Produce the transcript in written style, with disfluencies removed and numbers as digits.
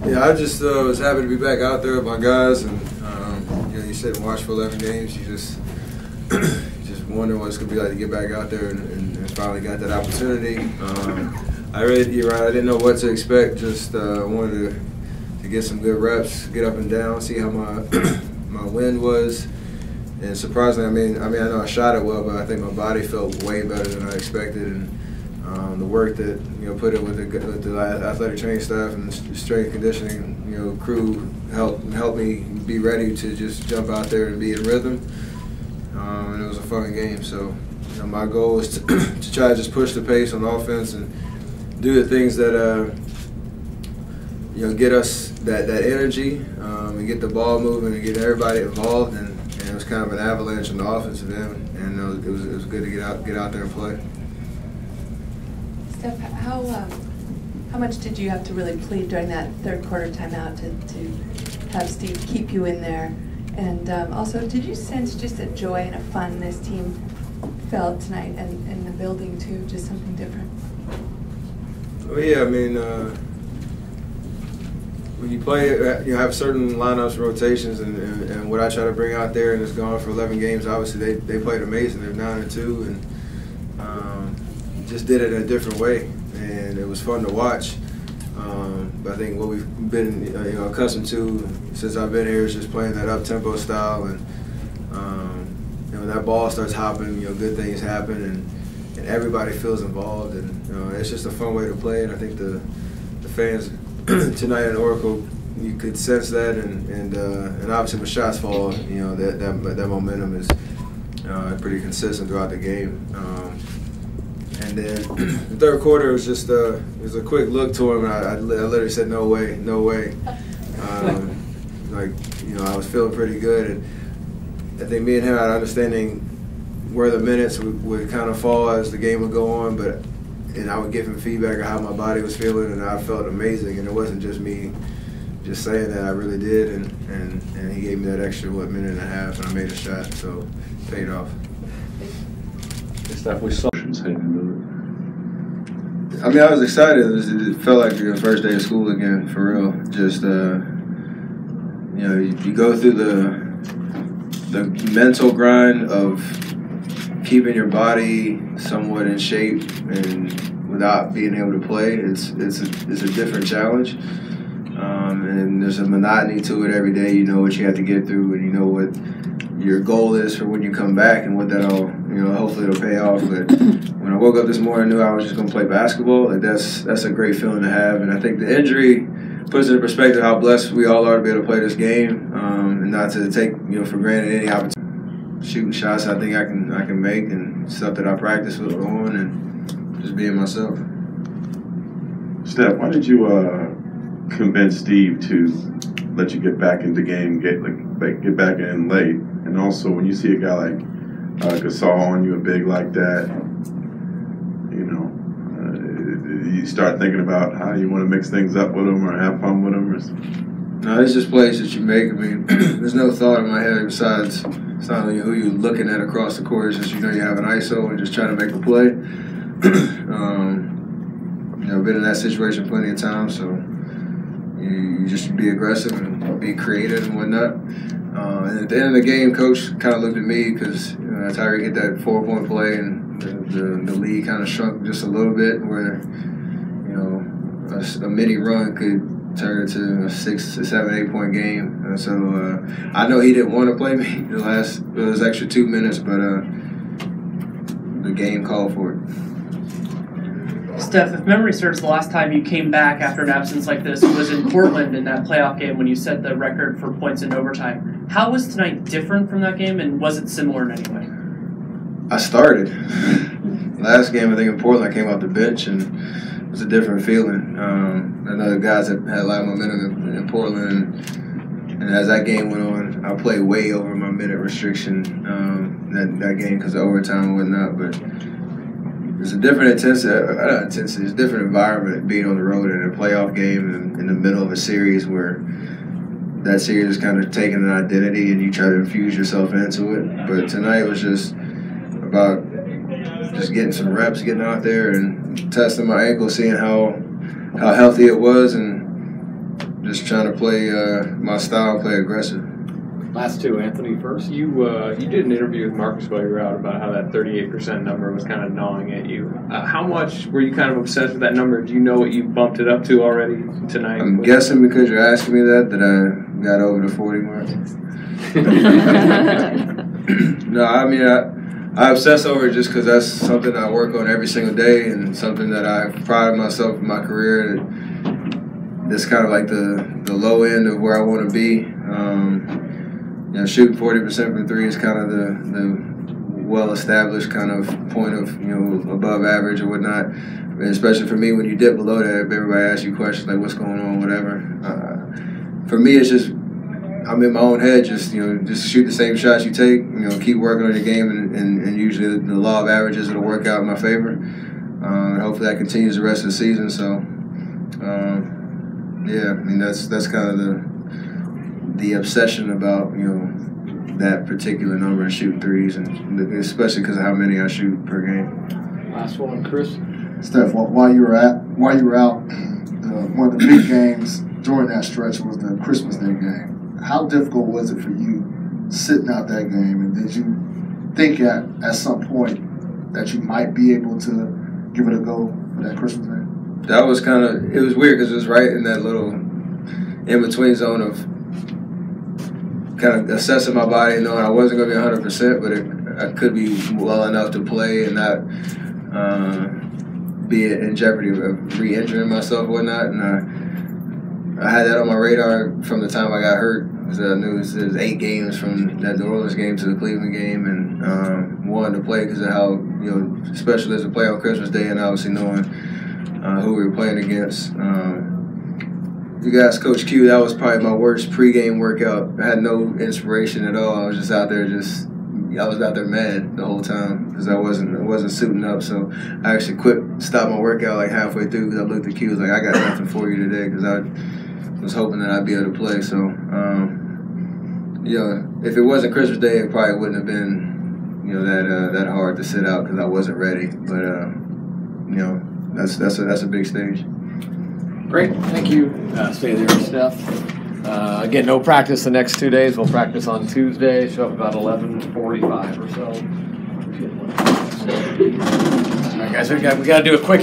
Yeah, I just was happy to be back out there with my guys, and you sit and watch for 11 games. You just wonder what it's gonna be like to get back out there and finally got that opportunity. You're right. I didn't know what to expect. Just wanted to get some good reps, get up and down, see how my my wind was. And surprisingly, I know I shot it well, but I think my body felt way better than I expected. And the work that put in with the athletic training staff and the strength conditioning crew helped me be ready to just jump out there and be in rhythm. And it was a fun game. So my goal is to try to just push the pace on offense and do the things that get us that energy and get the ball moving and get everybody involved. And it was kind of an avalanche on the offensive end, and it was good to get out there and play. Steph, how much did you have to really plead during that third quarter timeout to have Steve keep you in there? And also, did you sense just a joy and a fun this team felt tonight and in the building too, just something different? Well, yeah, when you play, you have certain lineups, rotations, and what I try to bring out there, and it's gone for 11 games. Obviously, they played amazing. They're 9-2, and just did it in a different way, and it was fun to watch. But I think what we've been accustomed to since I've been here is just playing that up-tempo style, and when that ball starts hopping, good things happen, and everybody feels involved, and it's just a fun way to play. And I think the fans tonight at Oracle, you could sense that, and obviously when shots fall, that momentum is pretty consistent throughout the game. And then the third quarter was just it was a quick look to him, and I literally said, no way, no way. I was feeling pretty good, and I think me and him had understanding where the minutes would kind of fall as the game would go on, and I would give him feedback on how my body was feeling, and I felt amazing. And it wasn't just me just saying that, I really did, and he gave me that extra minute and a half, and I made a shot, so it paid off. Steph, we saw. I was excited. It felt like the first day of school again, for real. Just you go through the mental grind of keeping your body somewhat in shape and without being able to play. It's a different challenge, and there's a monotony to it every day. You know what you have to get through, and you know what your goal is for when you come back, and what that'll hopefully it'll pay off. But when I woke up this morning, I knew I was just gonna play basketball. Like that's a great feeling to have, and I think the injury puts into perspective how blessed we all are to be able to play this game, and not to take for granted any opportunity. Shooting shots I think I can make, and stuff that I practice with on, and just being myself. Steph, why did you convince Steve to let you get back into the game, get back in late? And also, when you see a guy like Gasol on you, a big like that, you start thinking about how you want to mix things up with him or have fun with him. No, it's just plays that you make. There's no thought in my head besides it's not who you're looking at across the court. It's just you have an ISO and just trying to make a play. I've been in that situation plenty of times, so you just be aggressive and be creative and whatnot. And at the end of the game, coach kind of looked at me because Tyreek hit that 4-point play, and the lead kind of shrunk just a little bit, where a mini run could turn into a 6 to 7, 8 point game. And so I know he didn't want to play me those extra 2 minutes, but the game called for it. Steph, if memory serves, the last time you came back after an absence like this was in Portland in that playoff game when you set the record for points in overtime. How was tonight different from that game, and was it similar in any way? I started. Last game, I think in Portland, I came off the bench, and it was a different feeling. I know the guys that had a lot of momentum in Portland, and as that game went on, I played way over my minute restriction that game because of overtime and whatnot, but it's a different it's a different environment being on the road in a playoff game in the middle of a series where that series is kind of taking an identity and you try to infuse yourself into it. But tonight was just about just getting some reps, getting out there and testing my ankle, seeing how healthy it was, and just trying to play my style, play aggressive. Last two, Anthony first. You did an interview with Marcus while you were out about how that 38% number was kind of gnawing at you. How much were you kind of obsessed with that number? Do you know what you bumped it up to already tonight? I'm guessing because you're asking me that I got over the 40 mark. No, I mean, I obsess over it just because that's something I work on every single day and something that I pride myself in my career. That's kind of like the low end of where I want to be. Shooting 40% from three is kind of the well-established kind of point of, above average or whatnot. I mean, especially for me, when you dip below that, everybody asks you questions like, what's going on, whatever. For me, it's just, I'm in my own head, just shoot the same shots you take, keep working on your game, and usually the law of averages will work out in my favor. And hopefully that continues the rest of the season. So, yeah, I mean, that's kind of the obsession about, that particular number of shooting threes, and especially because of how many I shoot per game. Last one, Chris. Steph, while you were out, one of the big games during that stretch was the Christmas Day game. How difficult was it for you sitting out that game, and did you think at some point that you might be able to give it a go for that Christmas Day? That was it was weird because it was right in that little in-between zone of kind of assessing my body and knowing I wasn't going to be 100%, but I could be well enough to play and not be in jeopardy of re-injuring myself and whatnot. And I had that on my radar from the time I got hurt. Because I knew it was 8 games from that New Orleans game to the Cleveland game, and wanted to play because of how, special it is to play on Christmas Day, and obviously knowing who we were playing against. You guys, Coach Q, that was probably my worst pregame workout. I had no inspiration at all. I was just out there mad the whole time because I wasn't suiting up. So I actually stopped my workout like halfway through because I looked at Q, was like, I got nothing for you today, because I was hoping that I'd be able to play. So, if it wasn't Christmas Day, it probably wouldn't have been, that hard to sit out because I wasn't ready. But, that's a big stage. Great, thank you. Stay there, Steph. Again, no practice the next 2 days. We'll practice on Tuesday. Show up about 11:45 or so. All right, guys, we got to do a quick